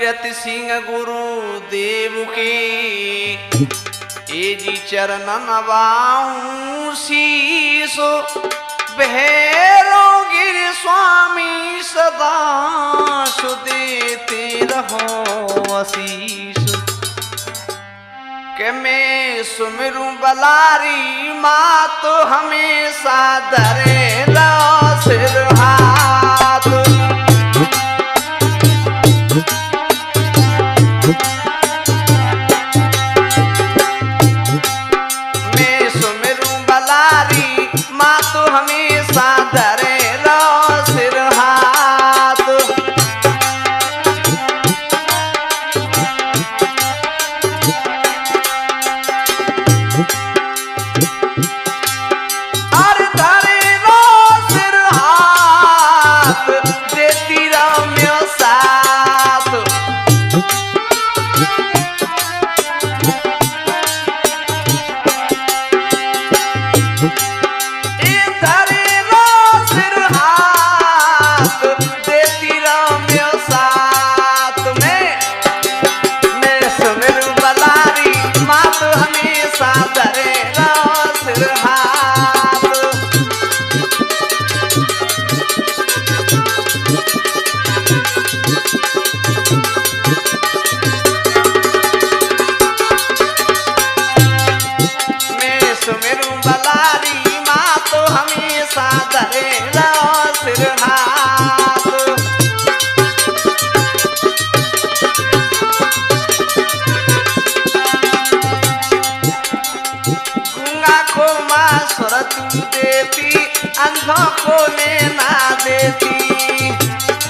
तीरथ सिंह गुरुदेव के एजी चरण नवाऊं शीसो भैरो गिर स्वामी सदा सुदेते रहो आशीष के मैं सुमिरूं बलारी माँ तो हमेशा धरे लो सिर हाथ मैं सुमिरूं बलारी माँ तो हमेशा धरे लो सिर हाथ और धरे लो सिर हाथ देती रम्य साथ तू देती अंधों को लेना देती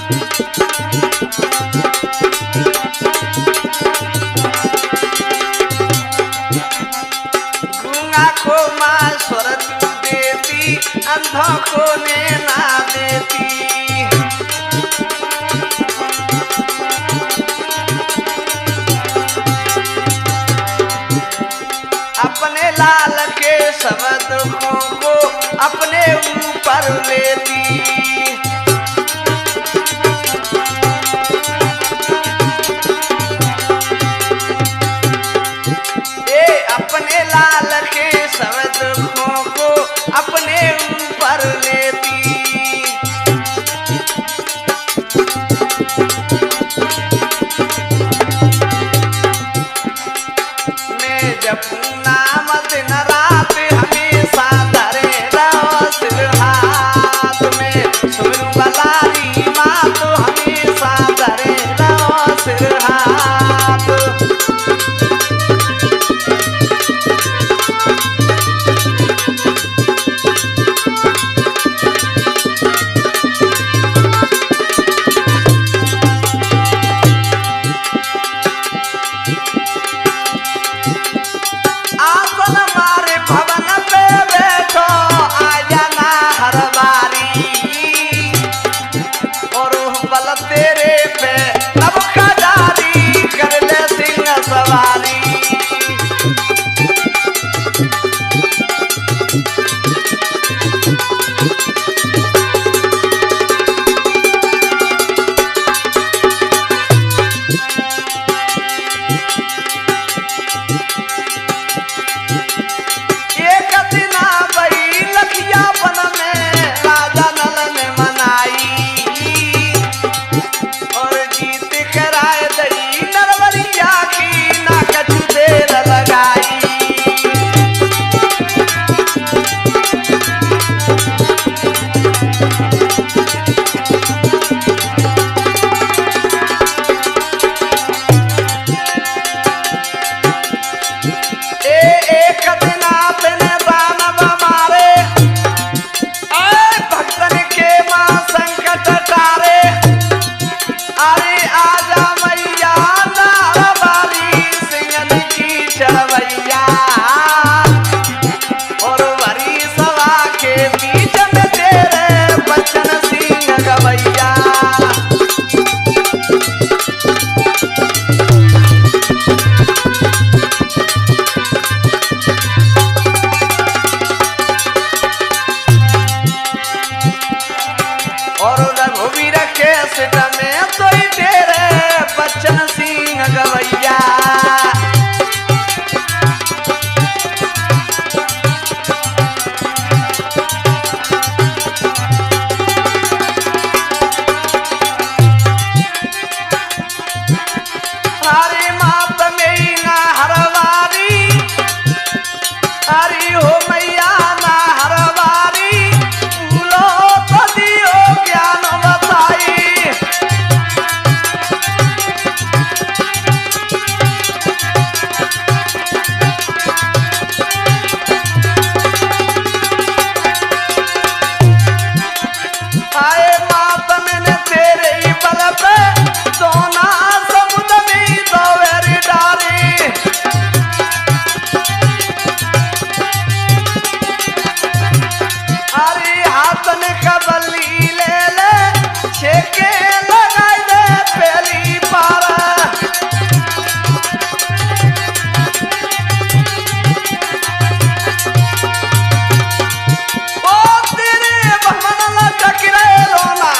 गूंगा को माँ स्वर तू देती अंधों को लेना देती अपने लाल के सब दुखों को अपने ऊपर लेती अपने लाल के सब दुखों को अपने ऊपर लेती मैं जपू नाम दिन रात हमेशा धरे रहो सिर हाथ में सुमिरूं बलारी माँ तो हमेशा धरे रहो सिर हाथ तेरे पे नभ खजारी कर ले सिंह सवारी एक दिन बई लखिया बन में राजा नल ने मनाई नरवरिया की ना कछु देर लगाई एक दिन आपने दानव मारे भक्तन के मां संकट टारे अरे आजा मैया नारबारी सिंगन की चढ़वैया और वरी सभा के बीच में तेरे बच्चन सिंह गवैया और रघुवीर के सिट में तो ही तेरे बच्चन लगाई दे पहली पार ओ तेरे बहमन लटक रहे रोना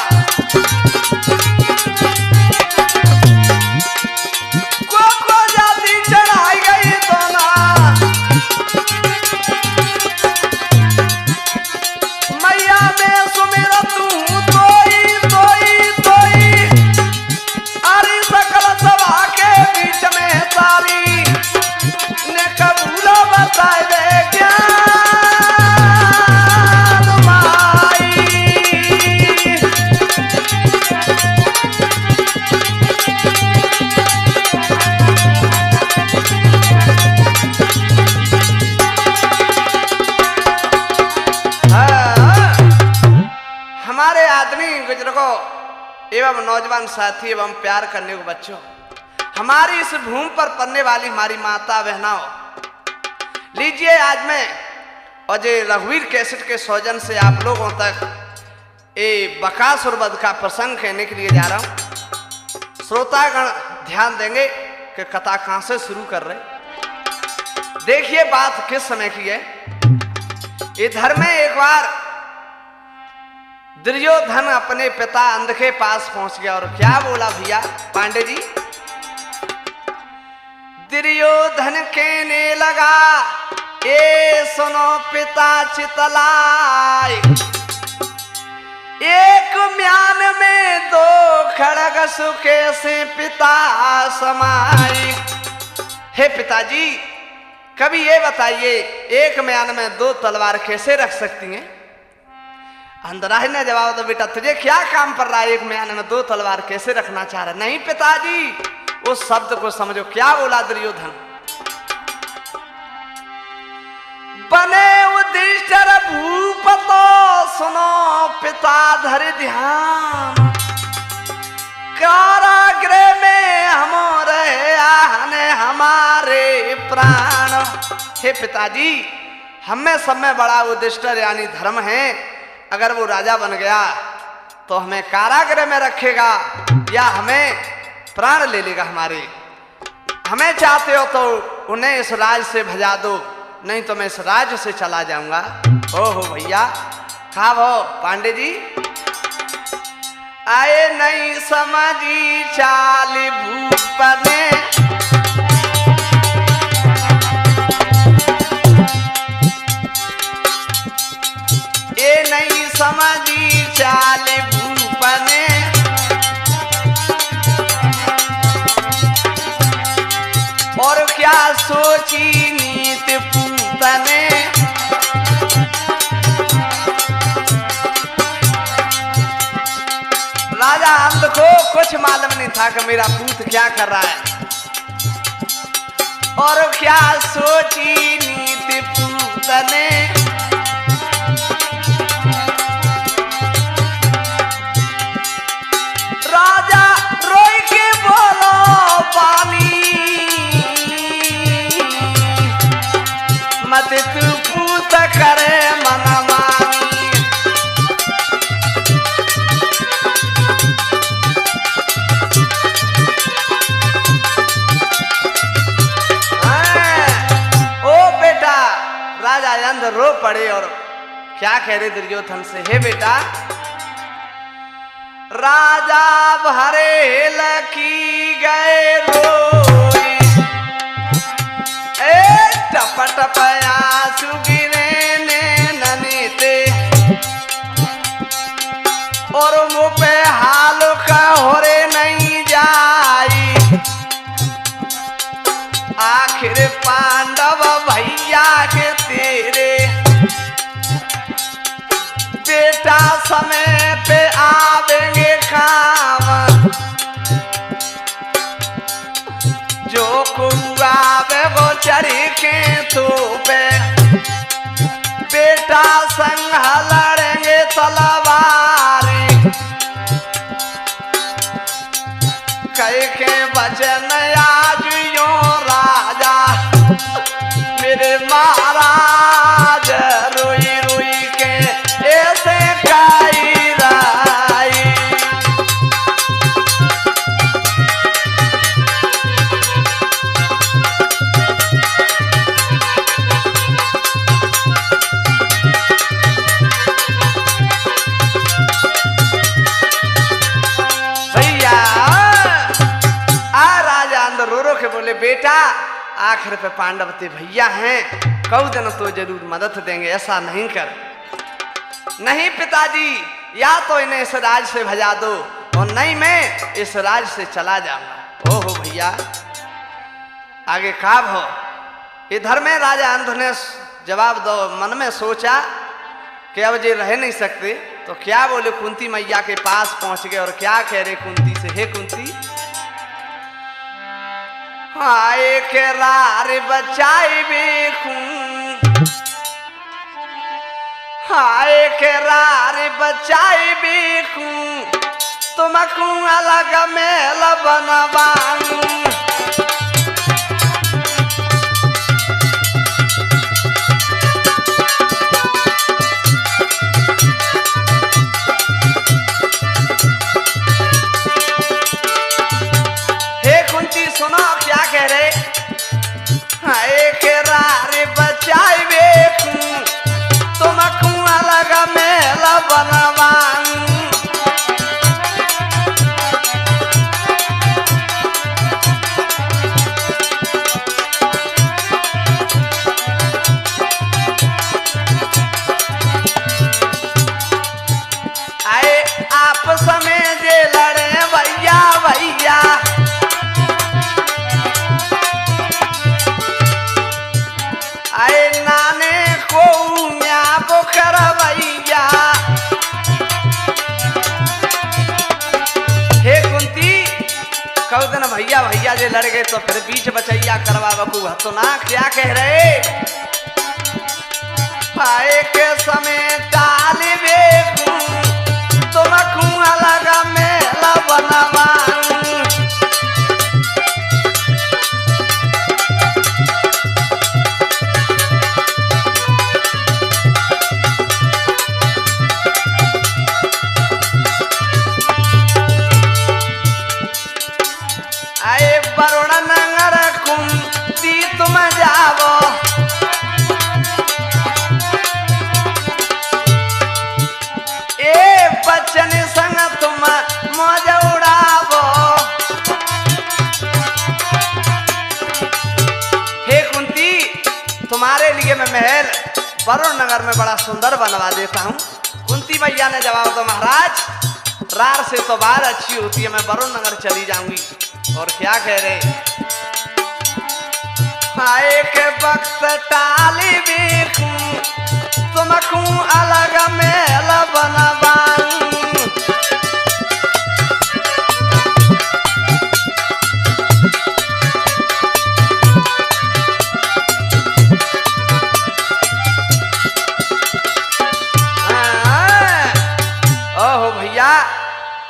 को जाती चढ़ाई गई दोना मैया में सुमेरा तू तोई अरे सकल सभा के बीच में तारी ने कबूला बताए दे ज्ञान माई हमारे आदमी बुजुर्गों एवं नौजवान साथी एवं प्यार करने को बच्चों, हमारी इस भूमि पर पड़ने वाली हमारी माता बहनाओं, लीजिए आज मैं अजय रघुवीर कैसेट के सौजन से आप लोगों तक ये बकासुर वध का प्रसंग कहने के लिए जा रहा हूं। श्रोतागण ध्यान देंगे कि कथा कहां से शुरू कर रहे। देखिए बात किस समय की है। इधर में एक बार दुर्योधन अपने पिता अंध के पास पहुंच गया और क्या बोला भैया पांडे जी। दुर्योधन कहने लगा ए सुनो पिता चितलाय, एक म्यान में दो खड़ग सुखे से पिता समाई। हे पिताजी कभी ये बताइए एक म्यान में दो तलवार कैसे रख सकती हैं। अंधराही ने जवाब दो बेटा तुझे क्या काम पड़ रहा है, एक म्यान में दो तलवार कैसे रखना चाह रहा है। नहीं पिताजी उस शब्द को समझो। क्या बोला दुर्योधन। बने युधिष्ठिर भूप तो सुनो पिता धर ध्यान, कारागृह में हम रहे आहने हमारे प्राण। हे पिताजी हम में सब में बड़ा युधिष्ठिर यानी धर्म है, अगर वो राजा बन गया तो हमें कारागृह में रखेगा या हमें प्राण ले लेगा हमारे। हमें चाहते हो तो उन्हें इस राज से भजा दो, नहीं तो मैं इस राज्य से चला जाऊंगा। ओहो भैया कहा वो पांडे जी आए नहीं समझी चाल भूप ने, ये नहीं समझी चाल भूप ने, और क्या सोची नीत पूत ने। राजा अंध को कुछ मालूम नहीं था कि मेरा पूत क्या कर रहा है, और क्या सोची नीत पूत ने। राजा रोई के बोलो पानी, मत तू पूत करे मन मानी। ओ बेटा राजा अंध रो पड़े और क्या कह रहे दुर्योधन से। हे बेटा राजा भरे लकी गए रोई, ए टप टप आंसू गिरे नैनते, और मुँह पे हाल कहरे नहीं जाई। आखिर पांडव भैया के तेरे बेटा समय पे आवेंगे काम, जो कुआवे वो चढ़ी के तो पे बेटा संग लड़ेंगे तलवारी। कई के वचन आज यो राजा मेरे महाराज रोई रोई के ऐसे काई राई। बेटा, आखिर पे पांडव ते भैया हैं, कऊ दिन तो जरूर मदद देंगे, ऐसा नहीं कर। नहीं पिताजी, या तो इन्हें इस राज से भजा दो और नहीं मैं इस राज से चला जाऊंगा। ओहो भैया, आगे काब हो। इधर में राजा अंध ने जवाब दो मन में सोचा कि अब ये रह नहीं सकते, तो क्या बोले कुंती मैया के पास पहुंच गए और क्या कह रहे कुंती से, हे कुंती, हाय के रार बचाई बेखूं, हाय के रार बचाई बेखूं, तुमको अलग मेल बनवाऊं। सुनो क्या कह रहे, एक रार बचाई बेखूं, तुमको अलग मेल बनवाऊं। आए आपस में जे लड़े भैया भैया, आए नाने को म्या बोकर भैया। हे कुंती, कल दिन भैया भैया जे लड़ गए तो फिर बीच बचैया करवा बकू तो ना, क्या कह रहे, आए के समय टाल बेखूं, तुमको अलग मेल बनवाऊं। वरुण नगर कुंती तुम जावो, ए बच्चन संग तुम मौज उड़ावो। हे कुंती, तुम्हारे लिए मैं महल वरुण नगर में बड़ा सुंदर बनवा देता हूँ। कुंती मैया ने जवाब दो, महाराज रार से तो बात अच्छी होती है, मैं वरुण नगर चली जाऊंगी। और क्या कह रहे, हाय के वक्त टाली बेखूं, तुमको अलग मेल बनवाऊं। ओहो भैया,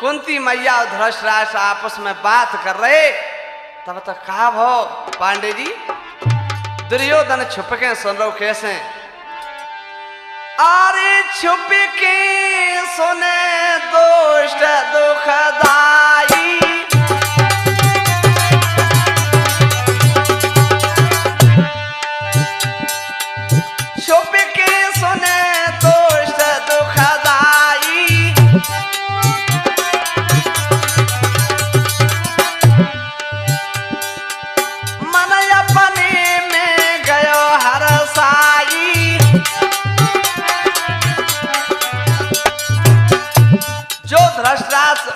कुंती मैया और धृतराष्ट्र आपस में बात कर रहे, तब तक कहा भो पांडे जी, दुर्योधन छुप के सुन रहे कैसे, अरे छुप के सुने दुष्ट दुखदाई, छुप के सुने दुष्ट दुखदाई, मन अपने में गयो हरसाई। जो धृतराष्ट्र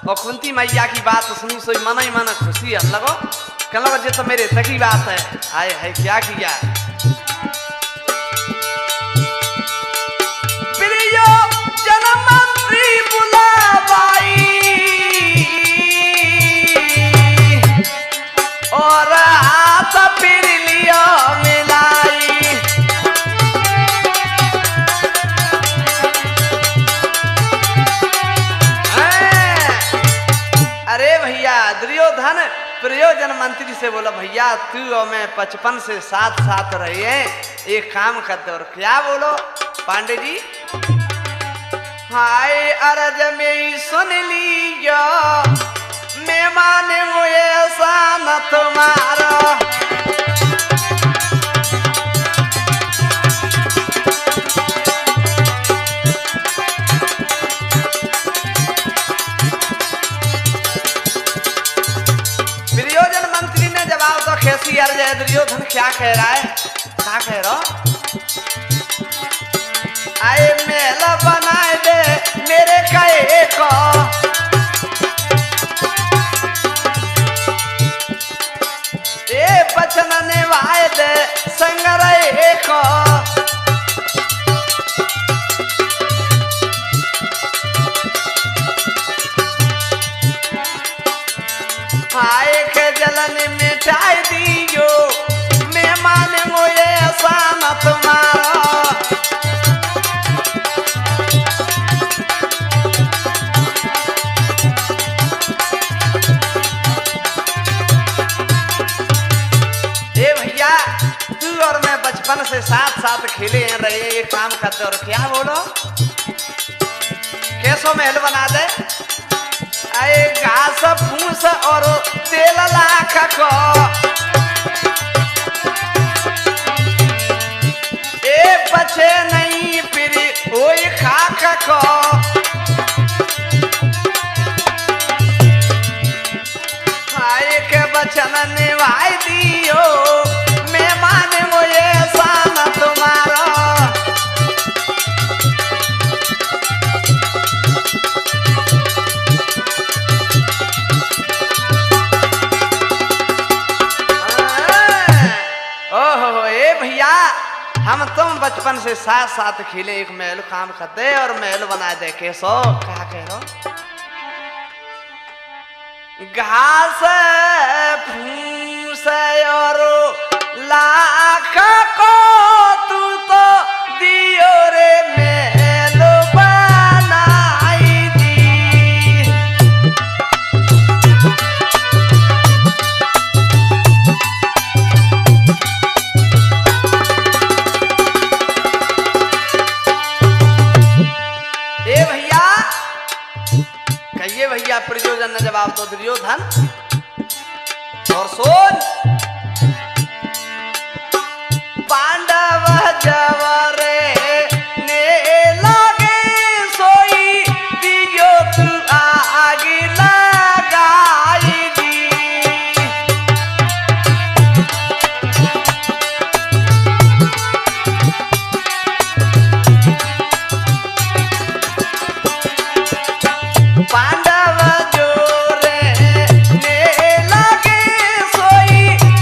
और कुंती मैया की बात सुनी सोई मन ही मन खुशी है लगो, कह लगो ये तो मेरे तक की बात है। आए है क्या किया, प्रियो जनमंत्री बुलावाई, और हाथ फिर लियो मिलाई। अरे भैया, दुर्योधन प्रयोजन मंत्री से बोला, भैया तू और मैं 55 से साथ साथ रहे हैं, एक काम करते। और क्या बोलो पांडे जी, हाय अरज में सुन लियो, मैं माने मुझे ऐसा न तुम्हारा। प्रयोजन मंत्री ने जवाब दो, कैसी अर्ज है दुर्योधन क्या कह रहा है, क्या कह रहा? आए महल बनाए दे मेरे कहे को, ए बचन निभाए दे संग रहे को। आए के जलन मिटाई दियो, मैं मानूंगा ये ऐसा न तुम्हारा। ए भैया तू और मैं बचपन से साथ साथ खेले हैं रहे, ये काम करते और क्या बोलो कैसो महल बना दे? आए घास फूस और तेल लाख को, ए बचे नहीं फिर ओई खाक को। आए के बचन निभाई दियो, मैं माने मुझे ऐसा न तुम्हारा। हम तुम बचपन से साथ साथ खेले, एक महल काम करते और महल बना दे कैसो, क्या कह रहा? घास फूस और लाख को तू तो दियो रे महल बनाई दी। कहिए भैया प्रयोजन ने जवाब दो दुर्योधन। और सुन पांडव जवरे ने लगे सोई दियो तू आग लगाई दी। पांडव जोरे ने लगे सोई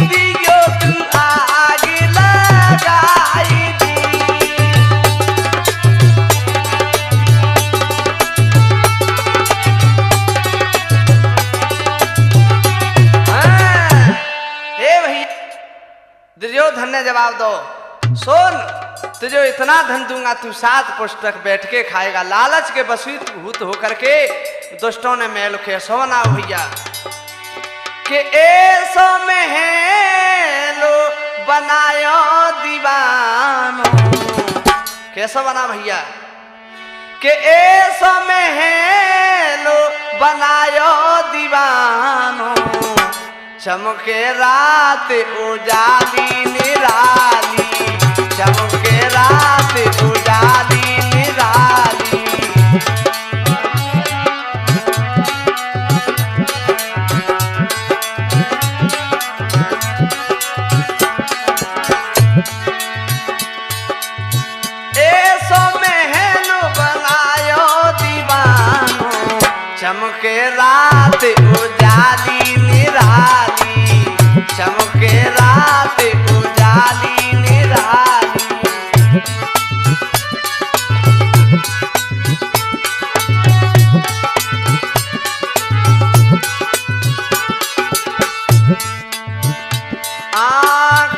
दियो तू आग लगाई दी। हे भैया दुर्योधन ने जवाब दो, सुन तुझे इतना धन दूंगा तू 7 पुस्तक बैठ के खाएगा। लालच के वशीभूत होकर के दुष्टों ने महल कैसो बना भैया कि ऐसो महल बनायो दीवानो। कैसो बना भैया कि ऐसो महल बनायो दीवानो। चमके रात उजाली निराली, चमके रात उजाली निराली। ऐसो महल बनायो दीवानो, चमके रात उजाली निराली, चमके रात उजाली निराली।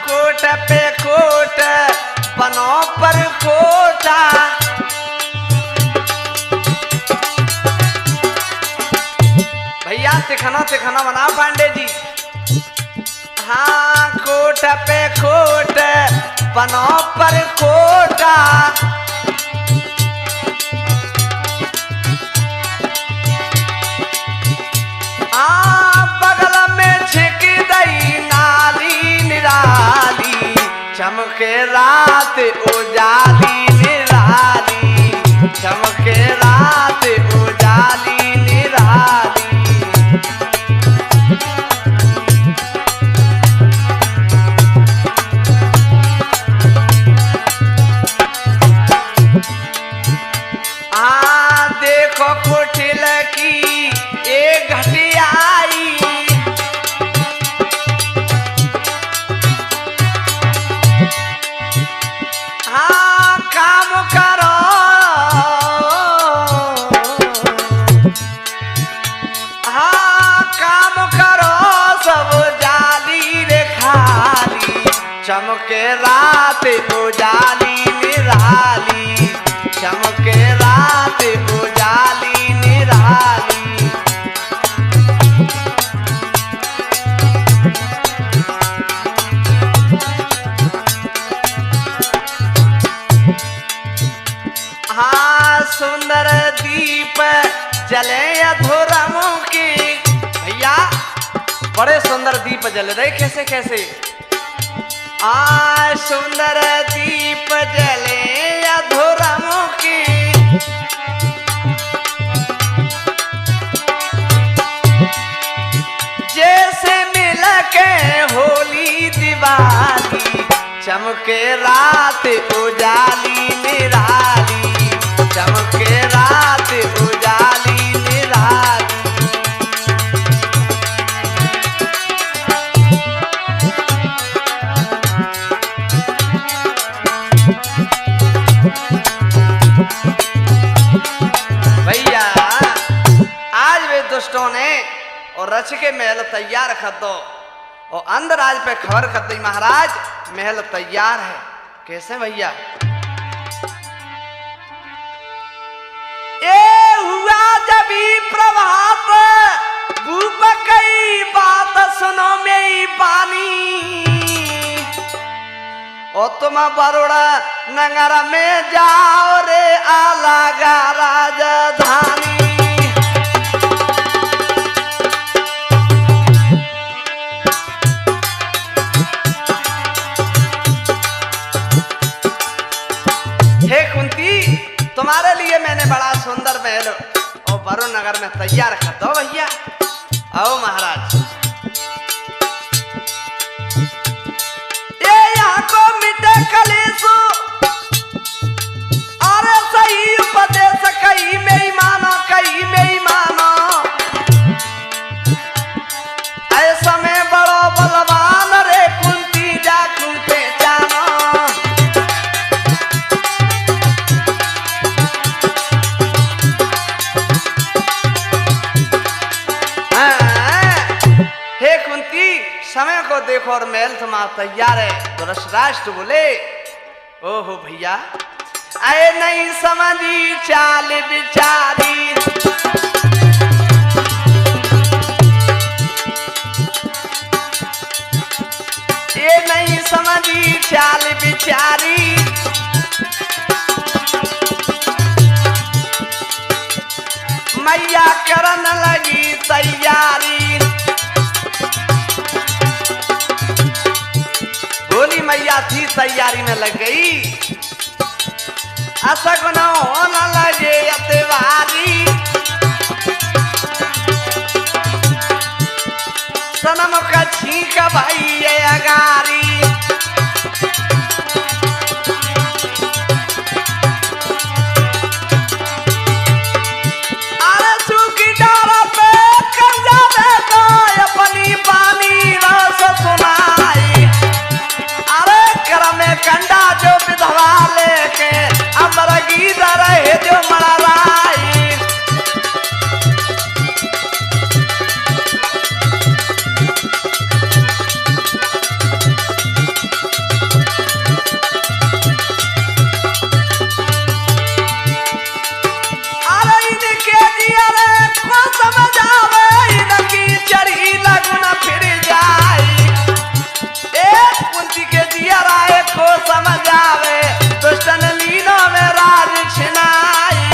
कोट पे कोट बनो पर कोटा, भैया तिखना तिखना बना पांडे जी। हाँ कोट पे कोट बनो पर कोटा, बगल में छिक दई नाली निराली, चमके रात उजाली निराली, चमके रात उजाली निराली। चमके रात उजाली निराली, चमके रात उजाली निराली। हाँ सुंदर दीप जले अधूरमुखी। भैया बड़े सुंदर दीप जल रहे, कैसे कैसे? सुंदर दीप जले अधूरमुखी, जैसे मिल के होली दिवाली, चमके रात उजाली निराली, चमके रात उजाली निराली। भैया आज वे दुष्टों ने और रच के महल तैयार कर दो और अंधराज पे खबर कर दी, महाराज महल तैयार है। कैसे भैया? ए हुआ जब ही प्रभात, भूप कई बात सुनो मेरी बानी, और तुम बरोड़ा नगर में जाओ रे आलागा राजधानी। हे कुंती, तुम्हारे लिए मैंने बड़ा सुंदर महल और वरुण नगर में तैयार कर दो भैया। आओ महाराज। ये यहाँ को मिटे कलेसु, अरे सही उपदेश कही मेरी मानो, कही मेरी मानो। ऐसा में बड़ो बलवान रे कुंती जाकू पहचानो। समय को देखो और महल तुम्हारा तैयार है। धृतराष्ट्र बोले, ओहो भैया आए नहीं समझी चाल बिचारी, ये नहीं समझी चाल बिचारी। मैया करन लगी तैयारी, भोली मैया थी तैयारी में लग गई। असगुन होना लगे अतिवारी, सनम का छींक भाई ये अगारी। अरे सूखी डारा पे कंजा देखो अपनी पानी रस सुनाई। अरे करम कंडा जो विधवा लेके अमर गीत रहे जो मराई। अरे इनके दिया रे को समझ आवे, इनकी चढ़ी लगन फिर जाई। एक कुंती के दिया राय को समझ आवे, दुष्टन लीनो में राज छिनाई।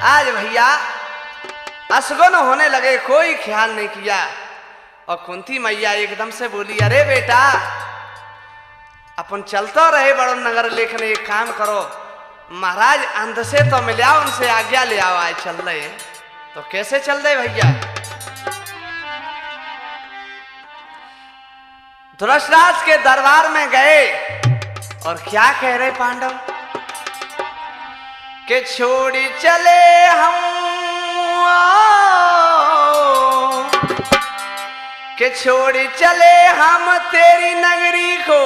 आज भैया असगुन होने लगे, कोई ख्याल नहीं किया। और कुंती मैया एकदम से बोली, अरे बेटा अपन चलता रहे बड़ो नगर, लेकिन एक काम करो, महाराज अंध से तो मिला, उनसे आज्ञा ले आओ। आए चल रहे तो कैसे चल रहे भैया? धृतराष्ट्र के दरबार में गए और क्या कह रहे पांडव के छोड़ी चले हम, के छोड़ी चले हम तेरी नगरी को,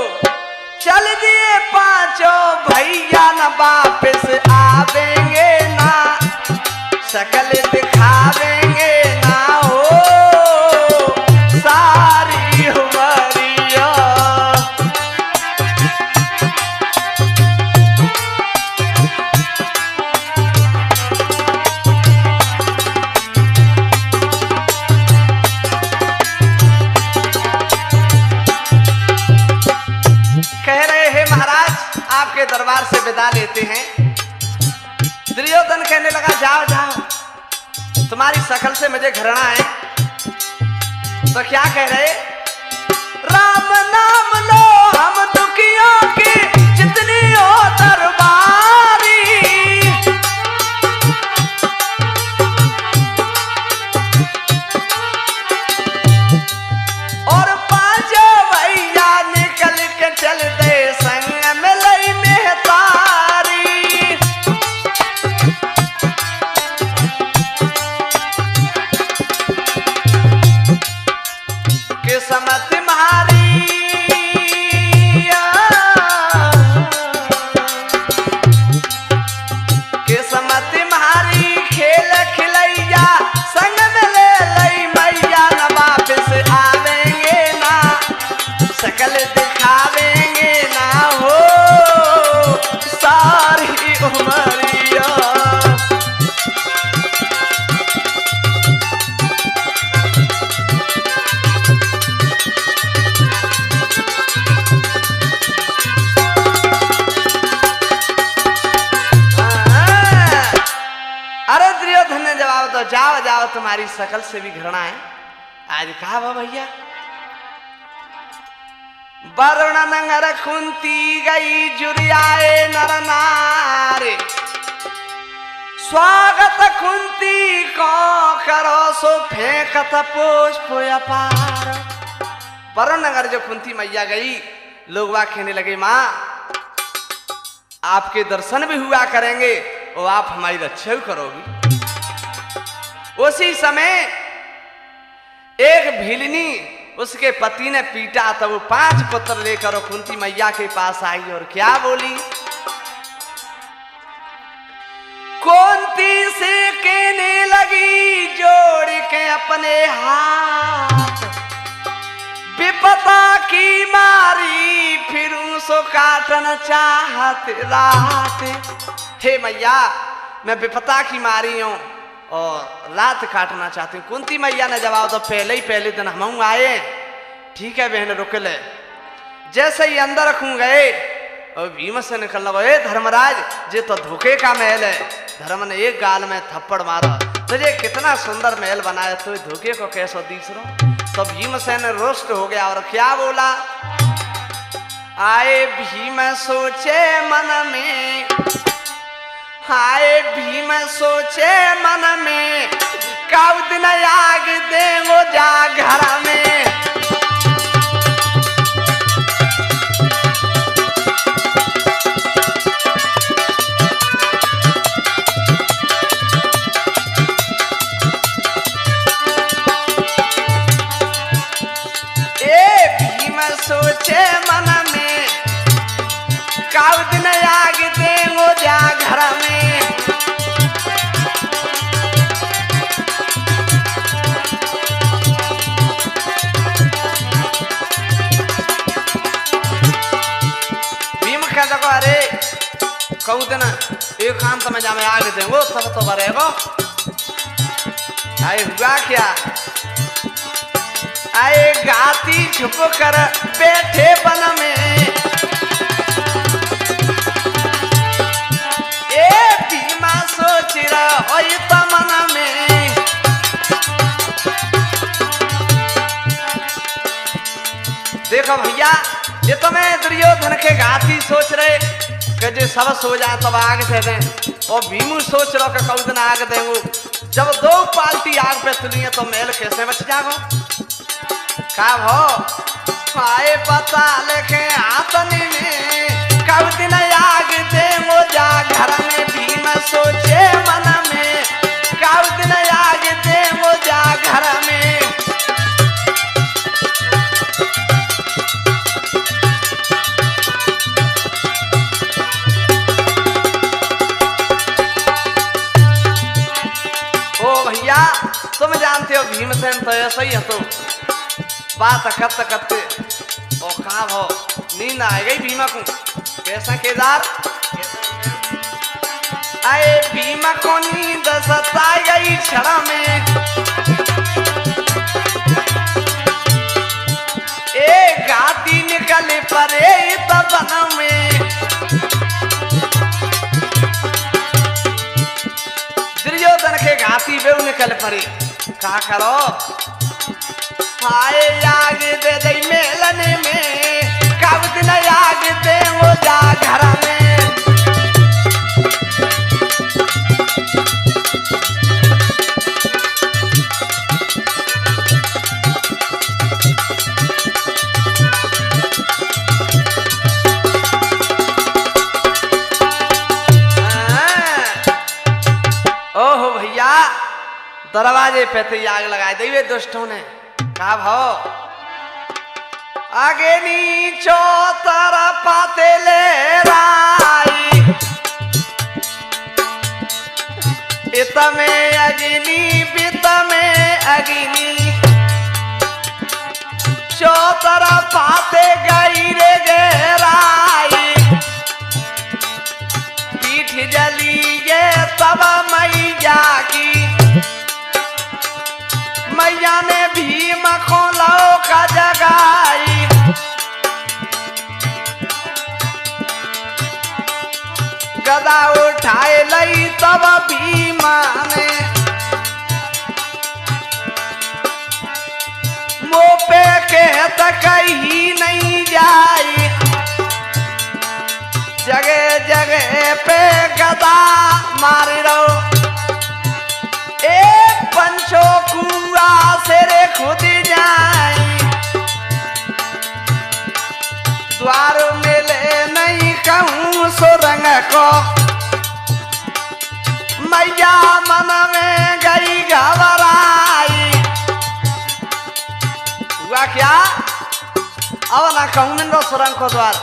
चल दिए पांचों भैया न वापस आवेंगे ना, शकल दिखावेंगे ना हो सारी उमरिया। कह रहे हैं महाराज आपके दरबार से विदा लेते हैं। दुर्योधन कहने लगा जाओ जाओ, तुम्हारी शकल से मुझे घृणा है। तो क्या कह रहे, राम नाम लो हम दुखियों की जितनी हो दरबारी, और पांचों भैया निकल के चल दे संग में लई में तारी। किस्मत तुम्हारी किस्मत तुम्हारी खेल खिलैया संग में ले लई मैया न वापस आवेंगे ना, शकल दिखावेंगे ना हो सारी उमरिया। अरे दुर्योधन ने जवाब दो, जाओ जाओ तुम्हारी शकल से भी घृणा है। आज कहा बा भैया, वरुण नंगर कुंती गई जुरियाए नर नारे, स्वागत कुंती को करो सो फेंकत पुष्प अपार। वरुण नगर जो कुंती मैया गई, लोग वाह कहने लगे माँ आपके दर्शन भी हुआ करेंगे और आप हमारी रक्षा भी करोगी। उसी समय एक भीलनी उसके पति ने पीटा, तब वो 5 पुत्र लेकर कुंती मैया के पास आई और क्या बोली, कुंती से कहने लगी जोड़ के अपने हाथ, विपता की मारी फिर सो काटना चाहते रात। हे मैया मैं विपता की मारी हूं और रात काटना चाहती हूँ। कुंती मैया ने जवाब दो, पहले दिन हम आए, ठीक है बहन रुक ले। जैसे ही अंदर रखूं गए और भीम से निकल लगा, धर्मराज ये तो धोखे का महल है। धर्म ने एक गाल में थप्पड़ मारा, तुझे कितना सुंदर महल बनाया, तो धोखे को कैसो तीसरो। तो भीमसेन रुष्ट हो गया और क्या बोला, आए भीम सोचे मन में, आए भीम सोचे मन में, कब दिन आग देंगो जा घर में। सोचे मन में, कब दिन आग देंगो जा घर में। भीम कह दो, अरे कहू दिन एकांत में जामे आग देंगो सब तो बरेगो। आए हुआ क्या, आए गाती छुप कर बैठे वन में, ए भीमा सोच रहा तो मन में। देखो भैया ये तो मैं दुर्योधन के गाती सोच रहे कि जो सब सो जाए तब आग दे दें, और भीमू सोच रहा कि कौ दिन आग देंगू। जब 2 पाल्टी आग पे तुली है तो महल कैसे बच जागो। का भो आए बता लेके आतनी में, कब दिन आग देंगो जा घर में। भीम सोचे मन में, कब दिन आग देंगो जा घर में। तो ऐसा ही है तो बात करते करते ओ कहा भो नींद आ गई भीमा को कैसा केदार आए भीमा को नींद सता गई क्षण में ए गाती निकले परे तबन में दुर्योधन के घाती बेउ निकल पड़ी का करो हाय आग दे दे मेलने में कब दिन आग दे वो जा घर में ओहो भैया दरवाजे पे तो आग लगाए दी दुष्टों ने कहा भाव आगे नीचो तरफ पाते ले राई इत में अग्नि पित में अग्नि चो तरफ पाते गई रे गहराई पीठ जली गे तब मैया की मैया ने भीम को लौका जगाई गदा उठाए लई तब भीमा ने मुँह पे कहत कहीं नहीं जाई जगह जगह पे गदा मार रहो एक पंचो कुआ से रे खुद जाई द्वार में ले नहीं कहूँ सुरंग को मैया मन में गई घबराई हुआ क्या अब ना कहूँ मिलो सुरंग को द्वार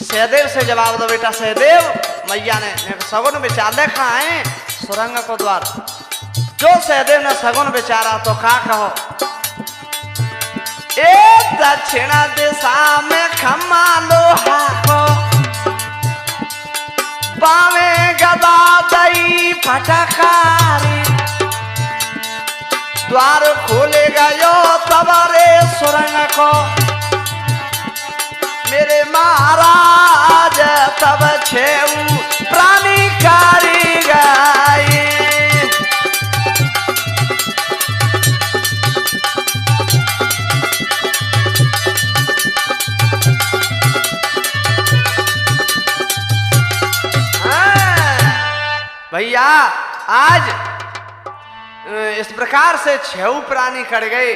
सहदेव से जवाब दो बेटा सहदेव मैया ने सगुन विचार देखा है सुरंग को द्वार जो सहदेव ने सगुन विचारा तो का कहो एक दक्षिण दिशा में खम्मा लोहा को बावे गदा दई फटकारी द्वार खोले गयो तबरे सुरंग को मेरे महाराज तब छेऊ प्राणी कारी गई भैया आज इस प्रकार से छह प्राणी कट गए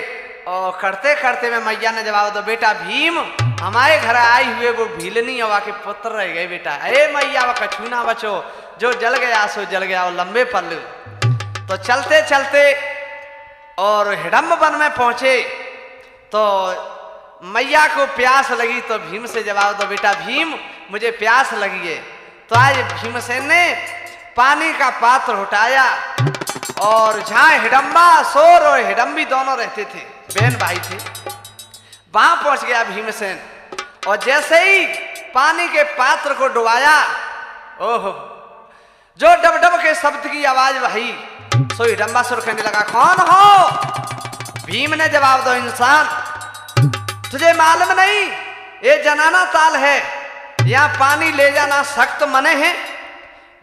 और करते करते में मैया ने जवाब दो बेटा भीम हमारे घर आई हुए वो भीलनी हवा के पुत्र रह गए बेटा अरे मैया वो कछू ना बचो जो जल गया सो जल गया और लंबे पल तो चलते चलते और हिडम्ब वन में पहुंचे तो मैया को प्यास लगी तो भीम से जवाब दो बेटा भीम मुझे प्यास लगी है तो आज भीमसेन ने पानी का पात्र उठाया और जहां हिडम्बा सोर और हिडम्बी दोनों रहते थे बहन भाई थे वहां पहुंच गया भीमसेन और जैसे ही पानी के पात्र को डुबाया ओहो जो डब डब के शब्द की आवाज वही सो हिडम्बा सुर कहने लगा कौन हो भीम ने जवाब दो इंसान तुझे मालूम नहीं ये जनाना ताल है यहाँ पानी ले जाना सख्त मने है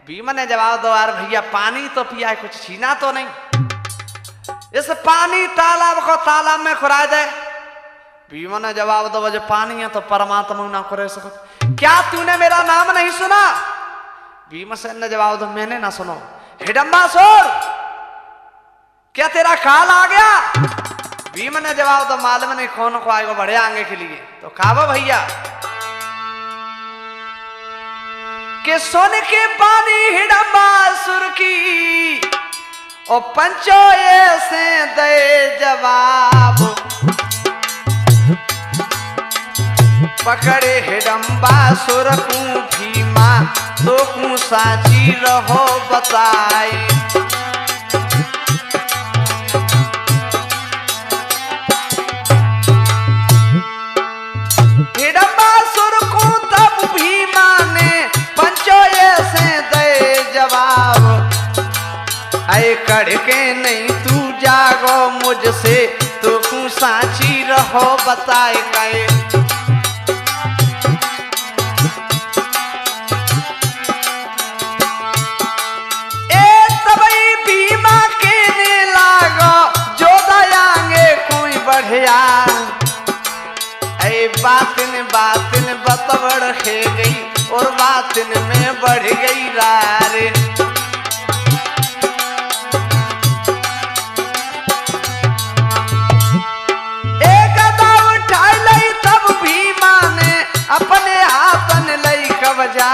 भीम ने जवाब दो यार भैया पानी तो पिया है कुछ छीना तो नहीं इस पानी तालाब को तालाब में खुरा दे भीम ने जवाब दो जो पानी है तो परमात्मा ना करे सको क्या तूने मेरा नाम नहीं सुना भीमसेन ने जवाब दो मैंने ना सुनो हिडम्बासुर क्या तेरा काल आ गया भीम ने जवाब दो मालूम नहीं कौन को आएगा बड़े आगे के लिए तो खावा भैया के सोने के पानी हिडम्बासुर की और पंचो ऐसे दे जवाब पकड़े हिडम्बासुर को भीमा तो को साची रहो बताए कड़के नहीं तू जागो मुझसे, तो तू साची रहो बताए काए। ए तबई भीमा के ने लागो जो दयांगे कोई बढ़िया, ऐ बातिन बातिन बतबड़ खे गई और बातिन में बढ़ गई रारे। एक दाव उठा लई तब भीमा ने अपने हाथन लई कब्जा,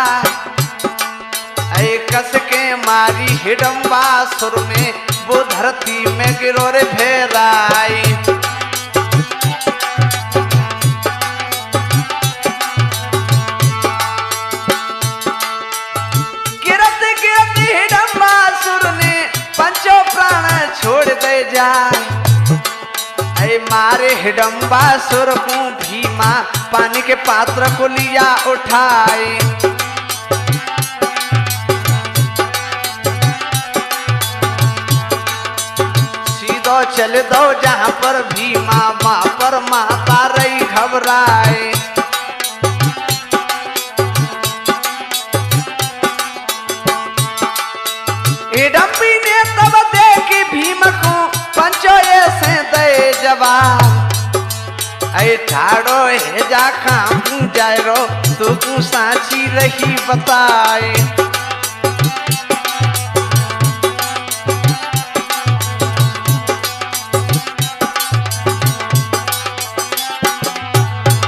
ऐ कस के मारी हिडम्बा सुर में वो धरती में गिरो रे भेराई। पंचो प्राण छोड़ दे जाए, ऐ मारे हिडम्बा सुर को भीमा पानी के पात्र को लिया उठाए। सीधो चल दो जहां पर भीमा मां पर माता रही घबराए। हिडम्बी ने तब देखी भीम को पंचो ऐसे दे जवाब, ऐ ठाड़ो है जा खाऊं जाएरो तू को साची रही बताए।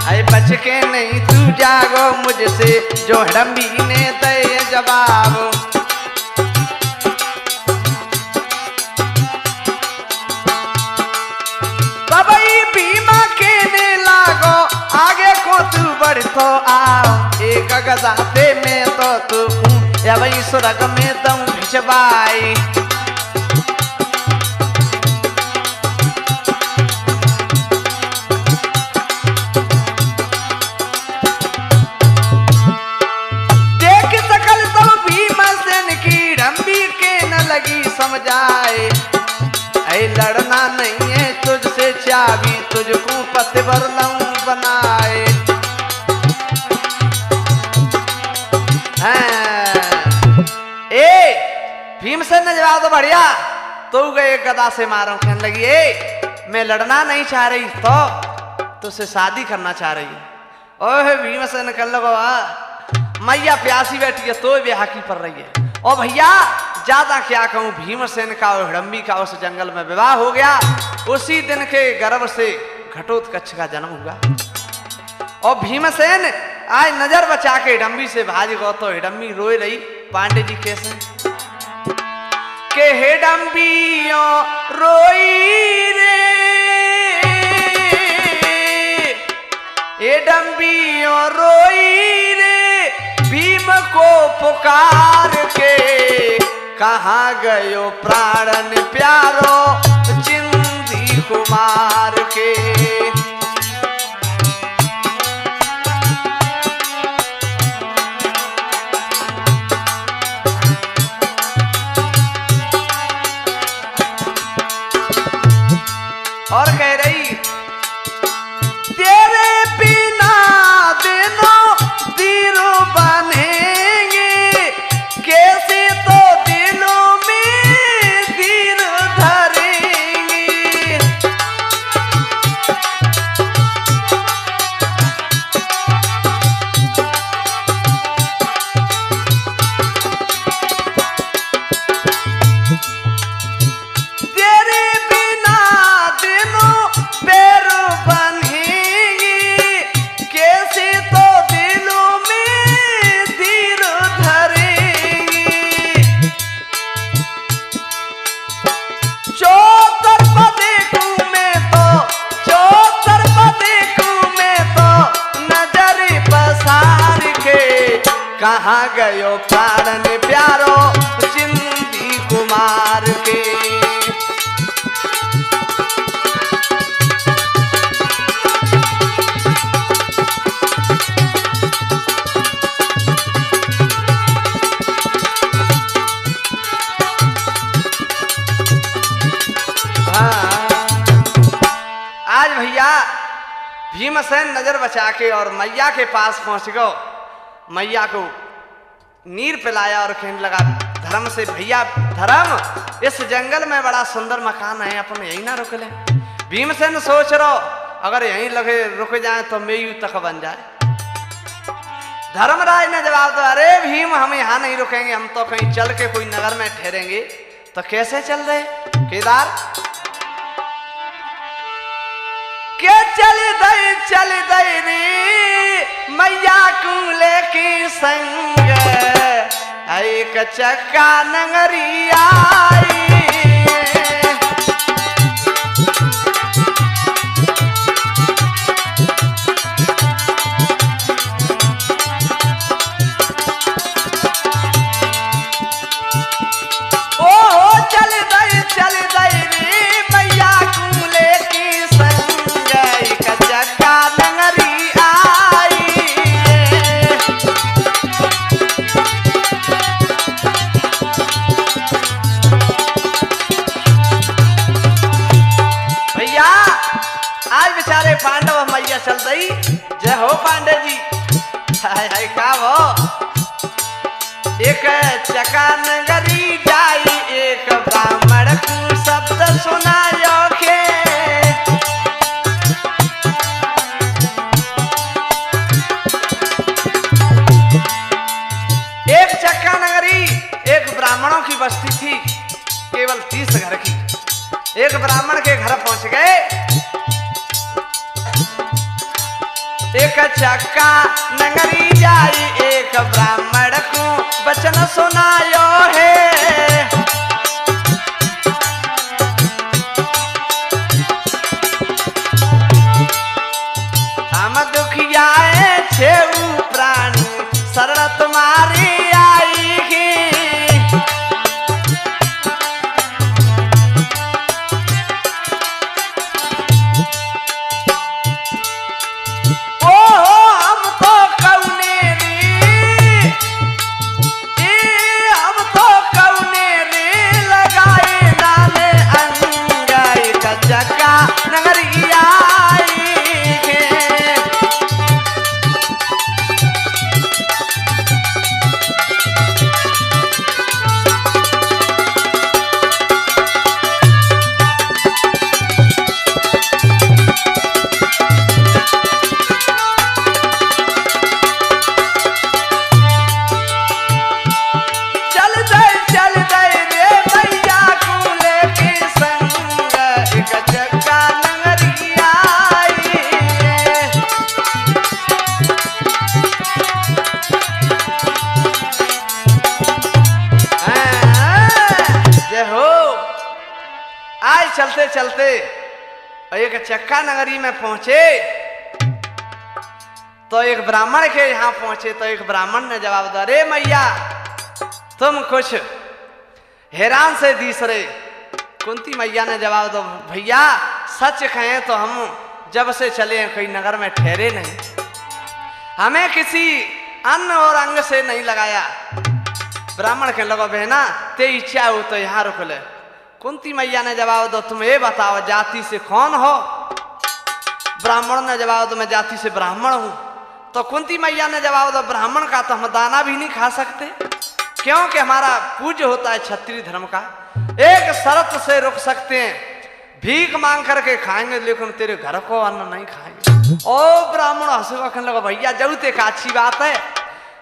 ऐ बच के नहीं तू जागो मुझसे, जो हिडम्बी ने दे जवाब। भीमा के ने लागो आगे को तू बढ़ तो आओ, एक गदाते में तो तू या वही सुरग में दम भिजवाई। देख सकल तब भीमा सेन की हिडम्बी के न लगी समझाए, ऐ लड़ना नहीं है तुझसे चाबी, तुझको पतिवर लऊं बनाए। ए भीमसेन ने जवाब तो बढ़िया, तो गए गदा से मारो। कहने लगी ए मैं लड़ना नहीं चाह रही तो तुझसे शादी करना चाह रही है। ओह भीमसेन कर लगो मैया प्यासी बैठी है तो ब्याह की पड़ रही है। ओ भैया ज्यादा क्या कहूं, भीमसेन का और हिडम्बी का उस जंगल में विवाह हो गया। उसी दिन के गर्भ से घटोत्कच का जन्म हुआ। और भीमसेन आज नजर बचा के हिडम्बी से भाज गो तो हिडम्बी रोए रही। पांडे जी कैसे के हिडम्बियो रोई रे, हिडम्बियो रोई रे भीम को पुकार के, कहाँ गयो प्राणन प्यारो चिंदी कुमार के। और कह रही तेरे बिना दिनों तीरो बनेंगे, कैसे तो दिलों में तीर धरेंगे। तेरे बिना दिनों पैर बनेंगे, कैसे तो दिलों में तीर धरेंगे। चौतरफ देखूं मैं तो, चौतरफ देखूं मैं तो नजर पसार के, कहाँ गयो प्राणन प्यारो चिंदी कुमार के। भीमसेन नजर बचा के और मैया के पास पहुंच गो। मैया को नीर पिलाया और कहने लगा धर्म से, भैया धर्म इस जंगल में बड़ा सुंदर मकान है, अपन यही ना रुक ले। भीमसेन सोच रहो अगर यहीं लगे रुक जाए तो मेयू तक बन जाए। धर्मराज ने जवाब दिया, अरे भीम हम यहाँ नहीं रुकेंगे, हम तो कहीं चल के कोई नगर में ठहरेंगे। तो कैसे चल रहे केदार? के चल दई रे मैया कूले की संग, एक चक्का नगरी आई। चल दई रे मैया कूले की संग, एक चक्का नगरी आई। भैया आज बेचारे पांडव मैया चल दई। जय हो पांडे जी। हाय हाय का वो एक चक्का नगरी जाई, एक ब्राह्मण को शब्द सुनायो के। एक चक्का नगरी एक ब्राह्मणों की बस्ती थी, केवल 30 घर की। एक ब्राह्मण के घर पहुंच गए। एक चक्का नगरी जाई, एक ब्राह्मण को वचन सुनायो है। हम दुखियाए छेऊ प्राणी, शरण तुम्हारी आएगी। चलते चलते एक चक्का नगरी में पहुंचे तो एक ब्राह्मण के यहाँ पहुंचे। तो एक ब्राह्मण ने जवाब दिया, अरे मैया तुम कुछ हैरान से दिस रहे। कुंती मैया ने जवाब दो, भैया सच कहें तो हम जब से चले हैं कोई नगर में ठहरे नहीं, हमें किसी अन्न और अंग से नहीं लगाया। ब्राह्मण के लगा, बहना ते इच्छा हो तो यहाँ रुक ले। कुंती मैया ने जवाब दो, तुम ये बताओ जाति से कौन हो? ब्राह्मण ने जवाब दो, मैं जाति से ब्राह्मण हूं। तो कुंती मैया ने जवाब दो, ब्राह्मण का तो हम दाना भी नहीं खा सकते, क्योंकि हमारा पूज्य होता है क्षत्रिय धर्म का। एक शर्त से रुक सकते हैं, भीख मांग करके खाएंगे, लेकिन तेरे घर को अन्न नहीं खाएंगे। ओ ब्राह्मण हंसवा कहने लगा, भैया जरूर एक अच्छी बात है,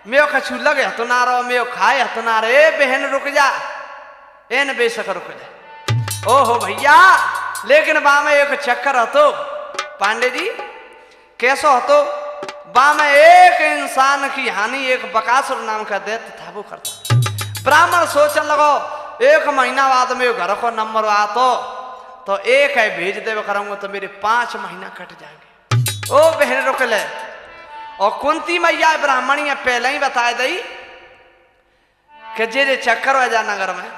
मैं कछु लगे तो ना रहो, मैं खाए तो ना रहे। बहन रुक जा, एन बेशक रुक जा। ओहो भैया, लेकिन बा में एक चक्कर हतो पांडे जी, कैसो हतो? बा में एक इंसान की हानि एक बकासुर नाम का दैत्य था वो करता। ब्राह्मण सोचने लगो, एक महीना बाद में घर को नंबर आतो तो एक है भेज दे करूंगा तो मेरे 5 महीना कट जाएंगे। ओ बहन रुक ले। और कुंती मैया ब्राह्मणी पहले ही बता दी कि जे चक्कर हो जा नगर में।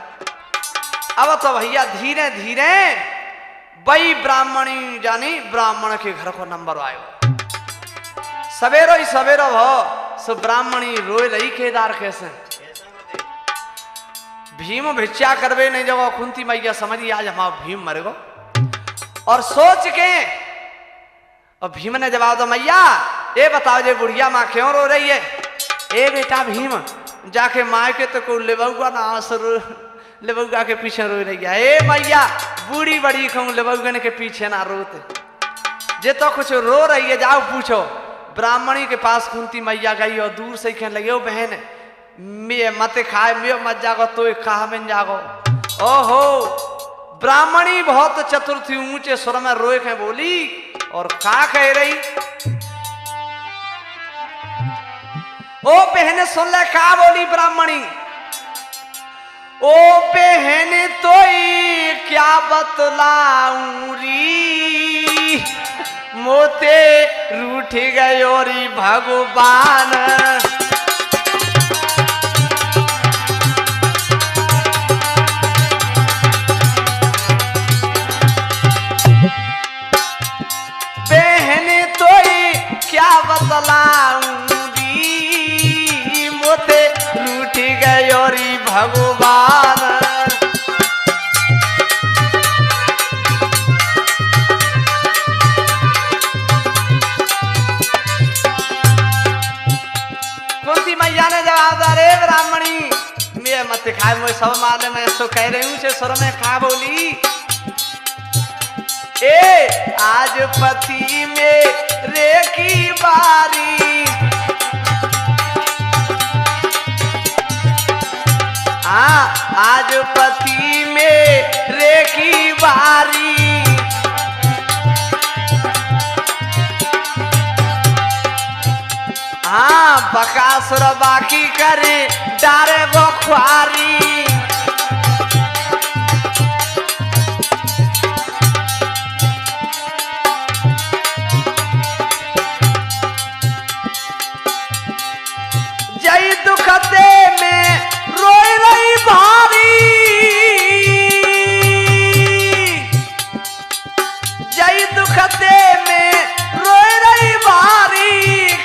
अब तो भैया धीरे धीरे वही ब्राह्मणी जानी ब्राह्मण के घर को नंबर आयो। सवेरो ही सवेरो हो सो ब्राह्मणी रोए रही केदार कैसे भीम भिक्षा करवे नहीं जगो। कुंती मैया समझी आज हमारा भीम मर गो और सोच के और भीम ने जवाब दो, मैया ये बताओ जे बुढ़िया माँ क्यों रो रही है? ए बेटा भीम, जाके माँ के तो को लेबुआ ना लेबुआ के पीछे रो रही है। ए मैया बूढ़ी बड़ी कहूँ लेबुगन के पीछे ना रोते, जे तो कुछ रो रही है जाओ पूछो। ब्राह्मणी के पास कुंती मैया गई और दूर से कहने लगे, ओ बहन मैं मत खाए मैं मत जागो तो कहा में जागो। ओहो, ब्राह्मणी बहुत चतुर थी, ऊंचे स्वर में रोए के बोली और का कह रही, ओ बहन सुन ले का बोली ब्राह्मणी। ओ बहन तो क्या बतलाऊं री, मोते रूठ गयो री भगवान। बहन तो क्या बतलाऊं री, मोते रूठ गयो री भगवान। कुंती मैया ने जवाब दिया, रे ब्राह्मणी मैं मत खाए मुझे सब मारने में सो कह रही हूँ, स्वर में खा बोली। ए आज पति मेरे की बारी, आज पति मेरे की बारी। बकासुर बाकी करे डारे वो ख्वारी। जय दुखते में रोई रही भारी, जय दुखते में रोई रही भारी।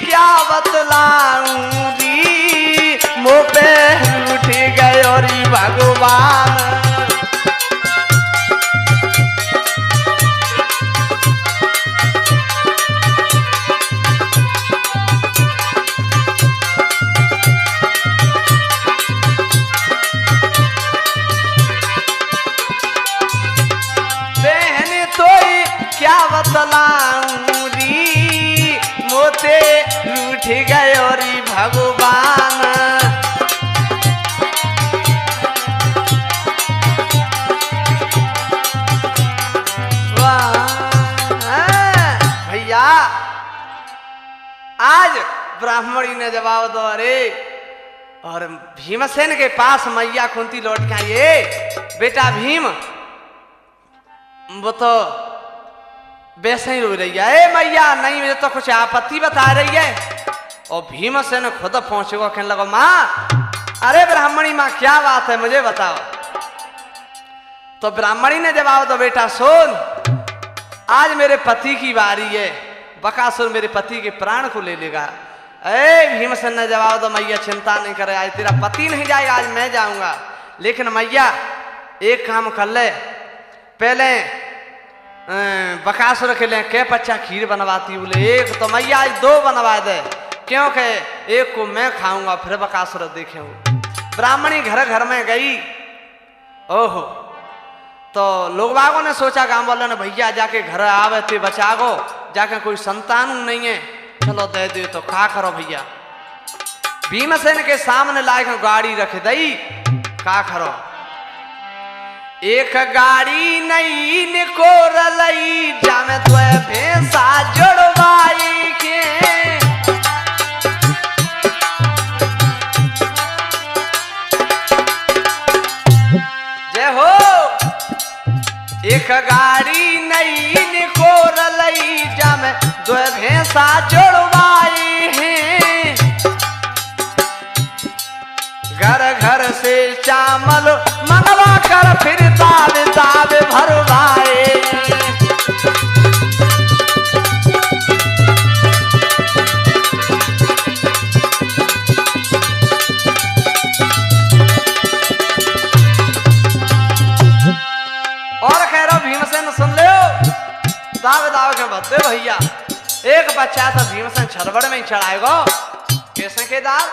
क्या बतलाऊं री, मुँह पे उठ गयो री भगवान। बहन तो क्या बतलाऊं री, मोते रूठ गयो री भगवान। भैया आज ब्राह्मणी ने जवाब दो, अरे और भीमसेन के पास मैया कुंती लौट के आई, बेटा भीम वो तो वैसे ही रो रही है। ए मैया नहीं, मुझे तो कुछ आपत्ति बता रही है। और भीमसेन खुद पहुंचेगा, कहने लगा, माँ अरे ब्राह्मणी माँ क्या बात है मुझे बताओ। तो ब्राह्मणी ने जवाब दो, बेटा सुन, आज मेरे पति की बारी है, बकासुर मेरे पति के प्राण को ले लेगा। ए भीमसेन ने जवाब दो, मैया चिंता नहीं करे, आज तेरा पति नहीं जाएगा, आज मैं जाऊंगा। लेकिन मैया एक काम कर ले, पहले बकासुर के लिए क्या पच्चा खीर बनवाती। बोले एक तो मैया आज 2 बनवा दे, क्योंकि एक को मैं खाऊंगा फिर बकासुर देखे। ब्राह्मणी घर घर में गई। ओहो, तो लोग बागों ने सोचा, गांव वालों ने, भैया जाके घर आवे थे बचागो, जाके कोई संतान नहीं है, चलो दे दे तो का करो भैया। भीमसेन के सामने लायक गाड़ी रख दई, का करो। एक गाड़ी नहीं निकोर लई, जामे तो भैंसा जोड़वाई के। जय हो। एक गाड़ी नहीं निकोर लई, जामे 2 भैंसा जोड़वाई हैं। घर घर से चावल मंगवा कर फिर तावे तावे भरवाए। और कह रहा भीमसेन सुन ले, दावे दावे के बदले भैया बच्चा तो भीमसेन छरबड़ में ही चढ़ाएगो। कैसे के दाल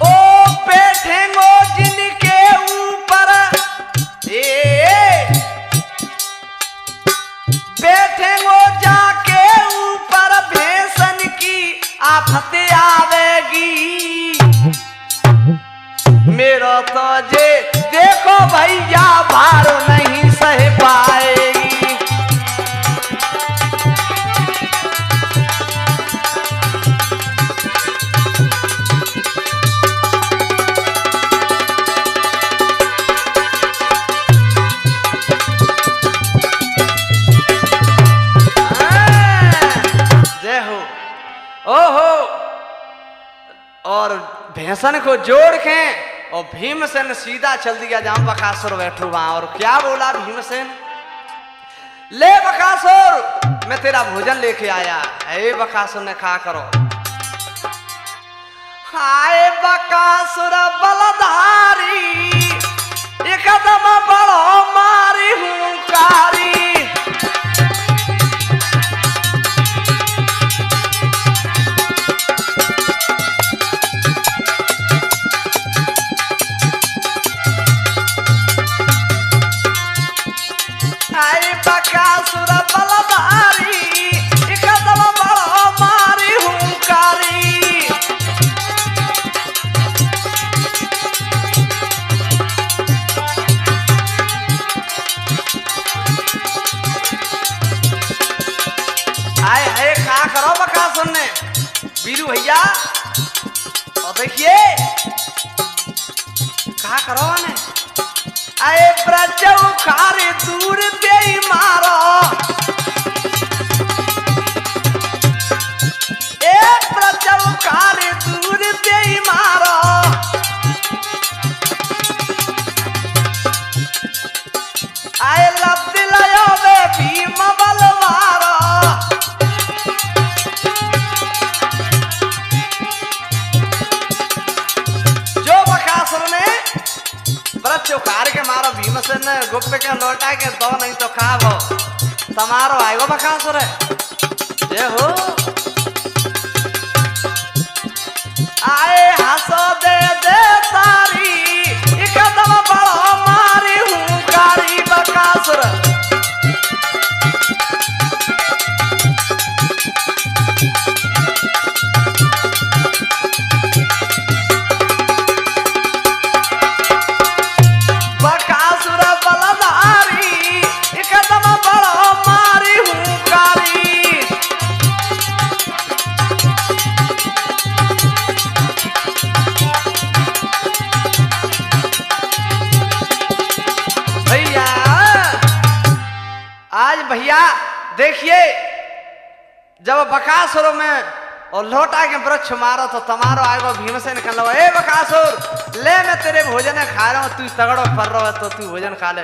ओ बैठेंगो जिनके ऊपर बैठेंगो जाके ऊपर भैंसन की आफत आवेगी। मेरो तो जे देखो भैया भार नहीं सह पाएगी। जय हो ओहो। और भैंसन को जोड़ के और भीमसेन सीधा चल दिया जहां बकासुर बैठो वहां। और क्या बोला भीमसेन, ले बकासुर मैं तेरा भोजन लेके आया। हे बकासुर ने कहा करो। हाय बकासुर बलधारी एकदम बड़ो मारी हुंकारी। बकासुर बलधारी एकदम बड़ो मारी हुंकारी। आए है खा करो बकासुर ने बीरू भैया। और देखिए कहा करो ने आए प्रचौखारे दूर दे मारो। ए प्रचौखारे दूर दे मारो। आए लब दिलायो बे भीम बलवारो। जो बकासुर ने चौकार के मारो भीमसेन ने गुप्त के लौटा के दो नहीं तो खाओ तमारो आएगो बकासुर है। जय हो आए हंसो दे दे तारी एकदम बड़ो मारी हुंकारी। बकासुर भैया देखिए जब बकासुर में और लौटा के वृक्ष मारो तो तमारो आएगो भीमसेन कह लो ए बकासुर ले मैं तेरे भोजन खा रहा हूँ तू तगड़ो पर रहो तो तू भोजन खा ले।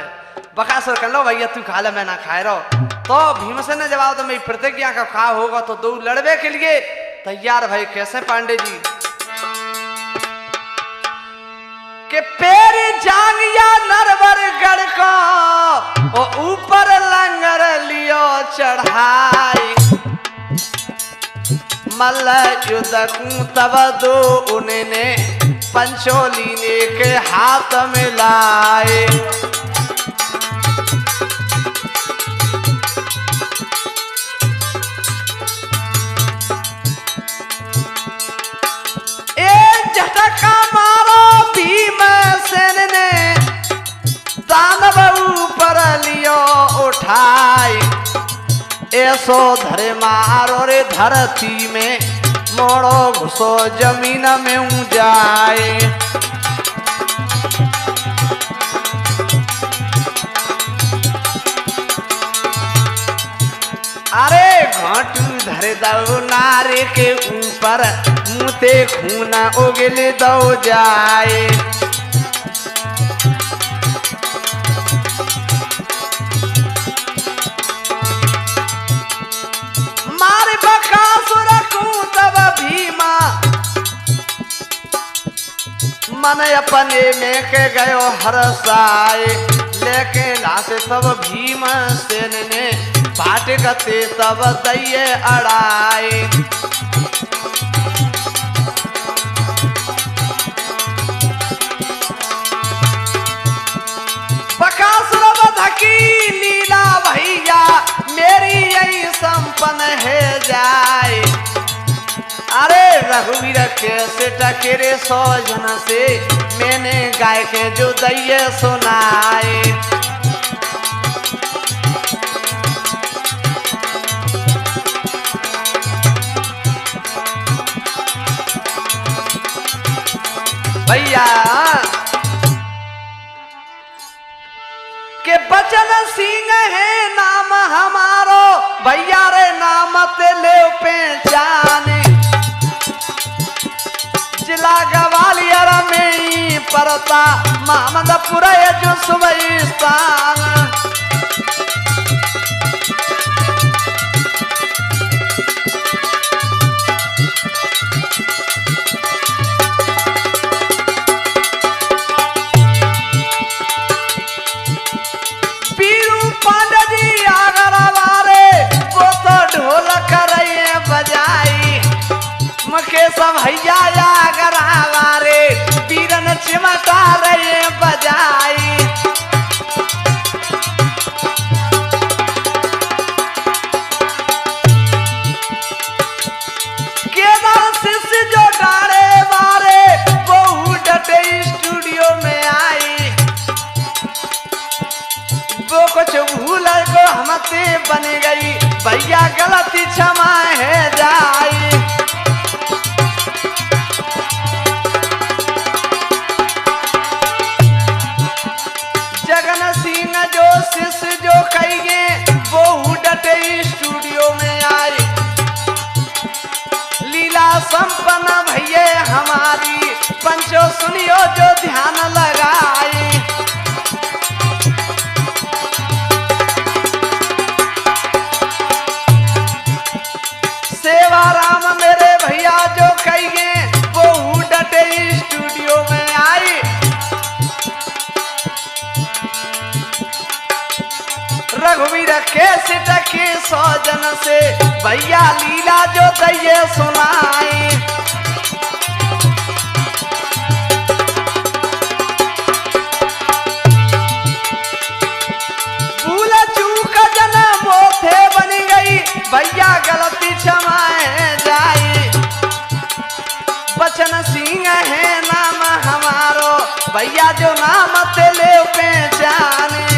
बकासुर कह लो भैया तू खा ले मैं ना खाए रहो। तो भीमसेन ने जवाब तो मेरी प्रतिज्ञा का खा होगा तो दो लड़वे के लिए तैयार भाई। कैसे पांडे जी के पैर जांगिया नरवर गढ़ को ऊपर लंगर लियो चढ़ाई। मल्ल युद्ध तब दो उन्हें पंचोली ने के हाथ में लाए। झटका मारो भीमसेन ने दानव ऊपर लियो उठाई। ऐसो धरे मारो रे धरती में मोड़ो घुसो जमीन में जाए। अरे घाटू धरे दो नारे के ऊपर मुते खूना उगल दो जाए। मारे बकासुर को तब भीमा मन अपने में के गयो हरसाए। लेके लाश तब भीमसेन ने बाट गते तब दैये अड़ाए। बकासुर वध की लीला भैया मेरी यही संपन्न है जाए। अरे रघुवीर के से टकेरे 100 जन से मैंने गाय के जो दैये सुनाए। भैया के बचन सिंह है नाम हमारो भैया रे नाम ते ले पहचाने। जिला ग्वालियर में ही पड़ता मोहम्मदपुर जो सुबहिस्तान। सब भैया गरावारे पीरन चिमटा रहे बजाई। केदार शिष्य जो डारे मारे बहु डटे स्टूडियो में आई। वो कुछ भूल को हमसे बन गई भैया गलती क्षमा है जाई। जो शिष्य जो कहिए वो डटे स्टूडियो में आए। लीला संपन्न भैया हमारी पंचो सुनियो जो ध्यान लगाए। सेवा राम मेरे भैया जो कहिए वो डटे स्टूडियो में आए। रघुवीर के सिट के 100 जन से भैया लीला जो दैये सुनाई। भूल चूक जन मोथे बन गई भैया गलती क्षमाए जाई। बचन सिंह है नाम हमारो भैया जो नाम ते ले पहचाने।